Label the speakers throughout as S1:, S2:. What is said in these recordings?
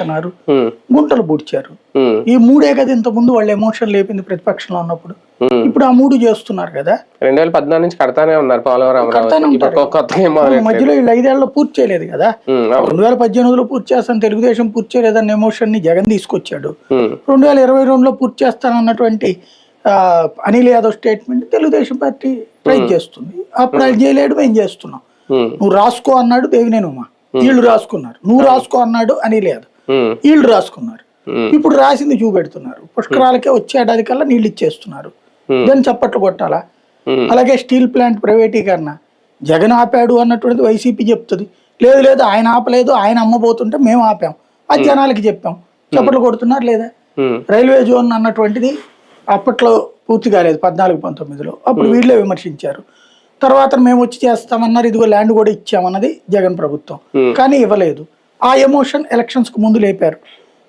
S1: పెడుతున్నారు, గుంటలు పూడ్చారు. ఈ మూడే కదా ఇంత ముందు వాళ్ళు ఎమోషన్ లేపింది ప్రతిపక్షంలో ఉన్నప్పుడు. ఇప్పుడు ఆ మూడు చేస్తున్నారు కదా.
S2: 2014 నుంచి కడతానే ఉన్నారు పోలవరం.
S1: మధ్యలో వీళ్ళు 5 ఏళ్లలో పూర్తి చేయలేదు కదా. 2018లో పూర్తి చేస్తాను తెలుగుదేశం పూర్తి చేయలేదన్న ఎమోషన్ ని జగన్ తీసుకొచ్చాడు. 2022లో పూర్తి చేస్తానన్నటువంటి Anil Yadav statement Telugu Desam party try చేస్తుంది. అప్పుడు ఆయన చేయలేడు, మేము చేస్తున్నాం. నువ్వు రాసుకో అన్నాడు దేవినేని ఉమా, వీళ్ళు రాసుకున్నారు. నువ్వు రాసుకో అన్నాడు అనిల్ యాదవ్, వీళ్ళు రాసుకున్నారు. ఇప్పుడు రాసింది చూపెడుతున్నారు. పుష్కరాలకే వచ్చే ఏడాది కల్లా నీళ్ళు ఇచ్చేస్తున్నారు. దాన్ని చప్పట్లు కొట్టాలా? అలాగే స్టీల్ ప్లాంట్ ప్రైవేటీకరణ జగన్ ఆపాడు అన్నటువంటిది వైసీపీ చెప్తుంది. లేదు లేదు ఆయన ఆపలేదు, ఆయన అమ్మబోతుంటే మేము ఆపాం, అది జనాలకి చెప్పాం, చప్పట్లు కొడుతున్నారు లేదా? రైల్వే జోన్ అన్నటువంటిది అప్పట్లో పూర్తి కాలేదు 14-19లో, అప్పుడు వీళ్ళే విమర్శించారు. తర్వాత మేము వచ్చి చేస్తామన్నారు, ఇదిగో ల్యాండ్ కూడా ఇచ్చామన్నది జగన్ ప్రభుత్వం, కానీ ఇవ్వలేదు. ఆ ఎమోషన్ ఎలక్షన్స్ కు ముందు లేపారు,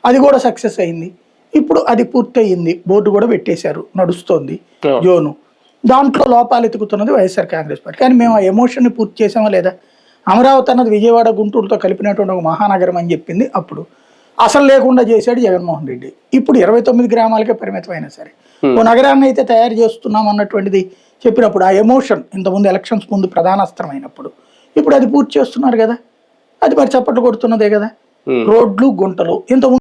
S1: అది కూడా సక్సెస్ అయింది. ఇప్పుడు అది పూర్తయింది, బోర్డు కూడా పెట్టేశారు, నడుస్తోంది జోను. దాంట్లో లోపాలు ఎత్తుకుతున్నది వైఎస్ఆర్ కాంగ్రెస్ పార్టీ. కానీ మేము ఆ ఎమోషన్ ని పూర్తి చేసామా లేదా? అమరావతి అన్నది విజయవాడ గుంటూరుతో కలిపినటువంటి ఒక మహానగరం అని చెప్పింది, అప్పుడు అసలు లేకుండా చేశాడు జగన్మోహన్ రెడ్డి. ఇప్పుడు 29 గ్రామాలకే పరిమితమైనా సరే ఓ నగరాన్ని అయితే తయారు చేస్తున్నాం అన్నటువంటిది చెప్పినప్పుడు ఆ ఎమోషన్ ఇంతకుముందు ఎలక్షన్స్ ముందు ప్రధానాస్త్రమైనప్పుడు ఇప్పుడు అది పూర్తి చేస్తున్నారు కదా. అది మరి చప్పట్లు కొడుతున్నదే కదా. రోడ్లు గుంటలు ఇంతకుముందు